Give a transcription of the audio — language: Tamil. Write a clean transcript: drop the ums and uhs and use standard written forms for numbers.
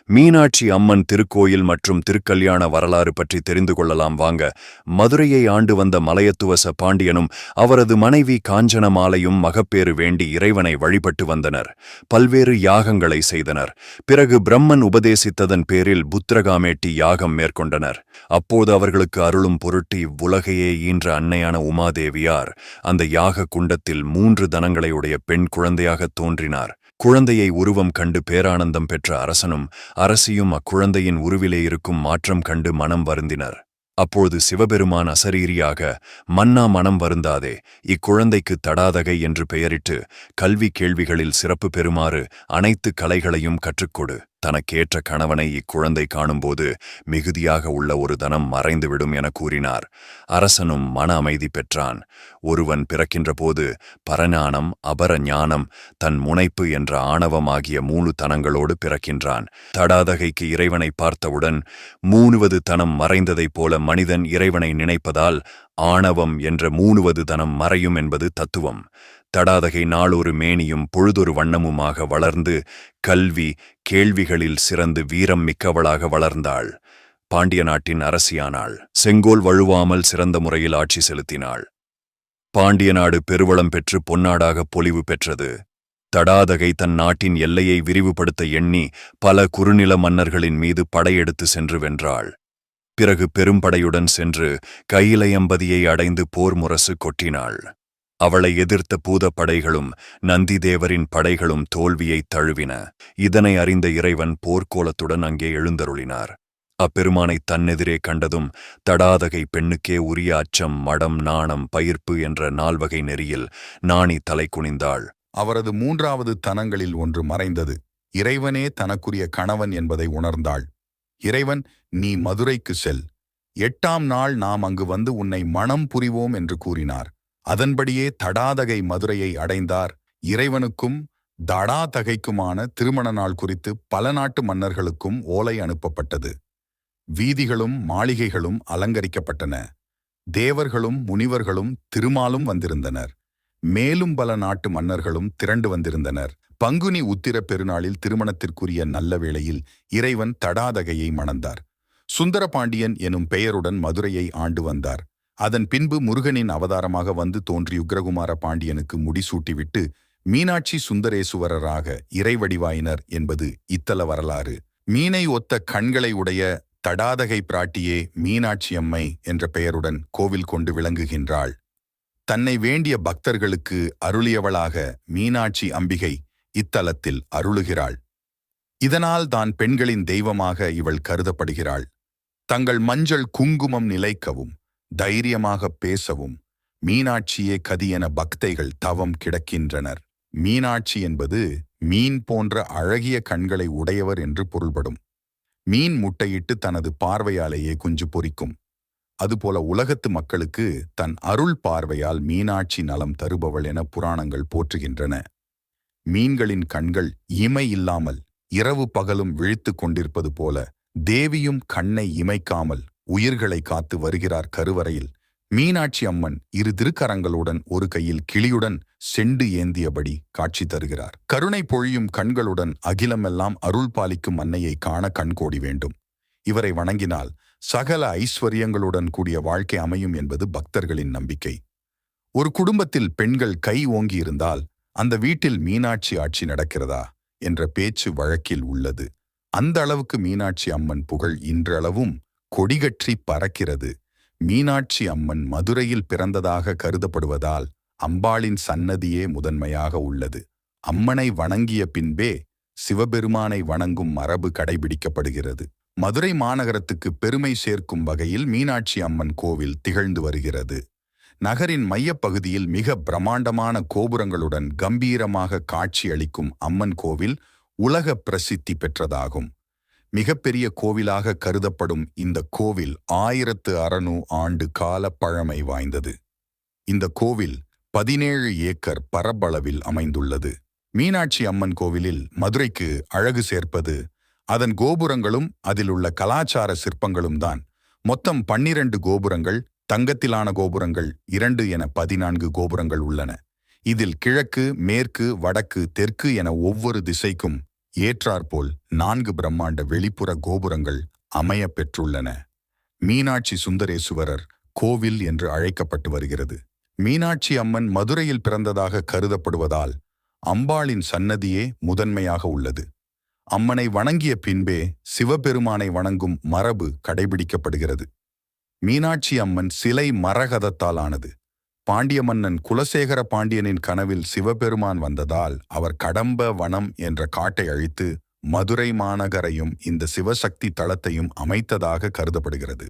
மீனாட்சி அம்மன் திருக்கோயில் மற்றும் திருக்கல்யாண வரலாறு பற்றி தெரிந்து கொள்ளலாம் வாங்க. மதுரையை ஆண்டு வந்த மலையத்துவச பாண்டியனும் அவரது மனைவி காஞ்சனமாலையும் மகப்பேறு வேண்டி இறைவனை வழிபட்டு வந்தனர். பல்வேறு யாகங்களை செய்தனர். பிறகு பிரம்மன் உபதேசித்ததன் பேரில் புத்திரகாமேட்டி யாகம் மேற்கொண்டனர். அப்போது அவர்களுக்கு அருளும் பொருட்டு இவ்வுலகையே ஈன்ற அன்னையான உமாதேவியார் அந்த யாக குண்டத்தில் 3 தனங்களையுடைய பெண் குழந்தையாக தோன்றினார். குழந்தையை உருவம் கண்டு பேரானந்தம் பெற்ற அரசனும் அரசியும் அக்குழந்தையின் உருவிலே இருக்கும் மாற்றம் கண்டு மனம் வருந்தினர். அப்பொழுது சிவபெருமான் அசரீரியாக, மன்னா மனம் வருந்தாதே, இக்குழந்தைக்கு தடாதகை என்று பெயரிட்டு கல்வி கேள்விகளில் சிறப்பு பெறுமாறு அனைத்து கலைகளையும் கற்றுக்கொடு. தனக்கேற்ற கணவனை இக்குழந்தை காணும்போது மிகுதியாக உள்ள ஒரு தனம் மறைந்துவிடும் என கூறினார். அரசனும் மன அமைதி பெற்றான். ஒருவன் பிறக்கின்ற போது பரஞானம், அபர ஞானம், தன் முனைப்பு என்ற ஆணவமாகிய 3 தனங்களோடு பிறக்கின்றான். தடாதகைக்கு இறைவனை பார்த்தவுடன் 3வது தனம் மறைந்ததைப் போல மனிதன் இறைவனை நினைப்பதால் ஆணவம் என்ற 3வது தனம் மறையும் என்பது தத்துவம். தடாதகை நாளொரு மேனியும் பொழுதொரு வண்ணமுமாக வளர்ந்து கல்வி கேள்விகளில் சிறந்து வீரம் மிக்கவளாக வளர்ந்தாள். பாண்டிய நாட்டின் அரசியானாள். செங்கோல் வழுவாமல் சிறந்த முறையில் ஆட்சி செலுத்தினாள். பாண்டிய நாடு பெருவளம் பெற்று பொன்னாடாக பொலிவு பெற்றது. தடாதகை தன் நாட்டின் எல்லையை விரிவுபடுத்த எண்ணி பல குறுநில மன்னர்களின் மீது படையெடுத்து சென்று வென்றாள். பிறகு பெரும்படையுடன் சென்று கையிலையம்பதியை அடைந்து போர் முரசு கொட்டினாள். அவளை எதிர்த்த பூத படைகளும் நந்திதேவரின் படைகளும் தோல்வியை தழுவின. இதனை அறிந்த இறைவன் போர்க்கோலத்துடன் அங்கே எழுந்தருளினார். அப்பெருமானை தன்னெதிரே கண்டதும் தடாதகை பெண்ணுக்கே உரிய அச்சம், மடம், நாணம், பயிர்ப்பு என்ற 4 வகை நெறியில் நாணி தலை குனிந்தாள். அவரது 3வது தனங்களில் ஒன்று மறைந்தது. இறைவனே தனக்குரிய கணவன் என்பதை உணர்ந்தாள். இறைவன், நீ மதுரைக்கு செல், 8ஆம் நாள் நாம் அங்கு வந்து உன்னை மணம் புரிவோம் என்று கூறினார். அதன்படியே தடாதகை மதுரையை அடைந்தார். இறைவனுக்கும் தடாதகைக்குமான திருமண நாள் குறித்து பல நாட்டு மன்னர்களுக்கும் ஓலை அனுப்பப்பட்டது. வீதிகளும் மாளிகைகளும் அலங்கரிக்கப்பட்டன. தேவர்களும் முனிவர்களும் திருமாலும் வந்திருந்தனர். மேலும் பல நாட்டு மன்னர்களும் திரண்டு வந்திருந்தனர். பங்குனி உத்திர பெருநாளில் திருமணத்திற்குரிய நல்ல வேளையில் இறைவன் தடாதகையை மணந்தார். சுந்தரபாண்டியன் எனும் பெயருடன் மதுரையை ஆண்டு வந்தார். அதன் பின்பு முருகனின் அவதாரமாக வந்து தோன்றி உக்ரகுமார பாண்டியனுக்கு முடிசூட்டிவிட்டு மீனாட்சி சுந்தரேசுவரராக இறைவடிவாயினர் என்பது இத்தல வரலாறு. மீனை ஒத்த கண்களை உடைய தடாதகை பிராட்டியே மீனாட்சி அம்மை என்ற பெயருடன் கோவில் கொண்டு விளங்குகின்றாள். தன்னை வேண்டிய பக்தர்களுக்கு அருளியவளாக மீனாட்சி அம்பிகை இத்தலத்தில் அருளுகிறாள். இதனால் தான் பெண்களின் தெய்வமாக இவள் கருதப்படுகிறாள். தங்கள் மஞ்சள் குங்குமம் நிலைக்கவும் தைரியமாக பேசவும் மீனாட்சியே கதி என பக்தைகள் தவம் கிடக்கின்றனர். மீனாட்சி என்பது மீன் போன்ற அழகிய கண்களை உடையவர் என்று பொருள்படும். மீன் முட்டையிட்டு தனது பார்வையாலேயே குஞ்சு பொரிக்கும். அதுபோல உலகத்து மக்களுக்கு தன் அருள் பார்வையால் மீனாட்சி நலம் தருபவள் என புராணங்கள் போற்றுகின்றன. மீன்களின் கண்கள் இமை இல்லாமல் இரவு பகலும் விழித்து கொண்டிருப்பது போல தேவியும் கண்ணை இமைக்காமல் உயிர்களை காத்து வருகிறார். கருவறையில் மீனாட்சி அம்மன் 2 திருக்கரங்களுடன் ஒரு கையில் கிளியுடன் செண்டு ஏந்தியபடி காட்சி தருகிறார். கருணை பொழியும் கண்களுடன் அகிலமெல்லாம் அருள் பாலிக்கும் அன்னையை காண கண்கோடி வேண்டும். இவரை வணங்கினால் சகல ஐஸ்வர்யங்களுடன் கூடிய வாழ்க்கை அமையும் என்பது பக்தர்களின் நம்பிக்கை. ஒரு குடும்பத்தில் பெண்கள் கை ஓங்கி இருந்தால் அந்த வீட்டில் மீனாட்சி ஆட்சி நடக்கிறதா என்ற பேச்சு வழக்கில் உள்ளது. அந்த அளவுக்கு மீனாட்சி அம்மன் புகழ் இன்றளவும் கொடிகற்றி பறக்கிறது. மீனாட்சி அம்மன் மதுரையில் பிறந்ததாக கருதப்படுவதால் அம்பாளின் சன்னதியே முதன்மையாக உள்ளது. அம்மனை வணங்கிய பின்பே சிவபெருமானை வணங்கும் மரபு கடைபிடிக்கப்படுகிறது. மதுரை மாநகரத்துக்கு பெருமை சேர்க்கும் வகையில் மீனாட்சி அம்மன் கோவில் திகழ்ந்து வருகிறது. நகரின் மையப்பகுதியில் மிக பிரம்மாண்டமான கோபுரங்களுடன் கம்பீரமாக காட்சியளிக்கும் அம்மன் கோவில் உலக பிரசித்தி பெற்றதாகும். மிகப்பெரிய கோவிலாக கருதப்படும் இந்த கோவில் 1600 ஆண்டு கால பழமை வாய்ந்தது. இந்த கோவில் 17 ஏக்கர் பரப்பளவில் அமைந்துள்ளது. மீனாட்சி அம்மன் கோவிலில் மதுரைக்கு அழகு சேர்ப்பது அதன் கோபுரங்களும் அதில் உள்ள கலாச்சார சிற்பங்களும் தான். மொத்தம் 12 கோபுரங்கள், தங்கத்திலான கோபுரங்கள் 2 என 14 கோபுரங்கள் உள்ளன. இதில் கிழக்கு, மேற்கு, வடக்கு, தெற்கு என ஒவ்வொரு திசைக்கும் ஏற்றாற்போல் 4 பிரம்மாண்ட வெளிப்புற கோபுரங்கள் அமையப் பெற்றுள்ளன. மீனாட்சி சுந்தரேசுவரர் கோவில் என்று அழைக்கப்பட்டு வருகிறது. மீனாட்சி அம்மன் மதுரையில் பிறந்ததாக கருதப்படுவதால் அம்பாளின் சன்னதியே முதன்மையாக உள்ளது. அம்மனை வணங்கிய பின்பே சிவபெருமானை வணங்கும் மரபு கடைபிடிக்கப்படுகிறது. மீனாட்சி அம்மன் சிலை மரகதத்தால் ஆனது. பாண்டிய மன்னன் குலசேகர பாண்டியனின் கனவில் சிவபெருமான் வந்ததால் அவர் கடம்ப வனம் என்ற காட்டை அழித்து மதுரை மாநகரையும் இந்த சிவசக்தி தலத்தையும் அமைத்ததாக கருதப்படுகிறது.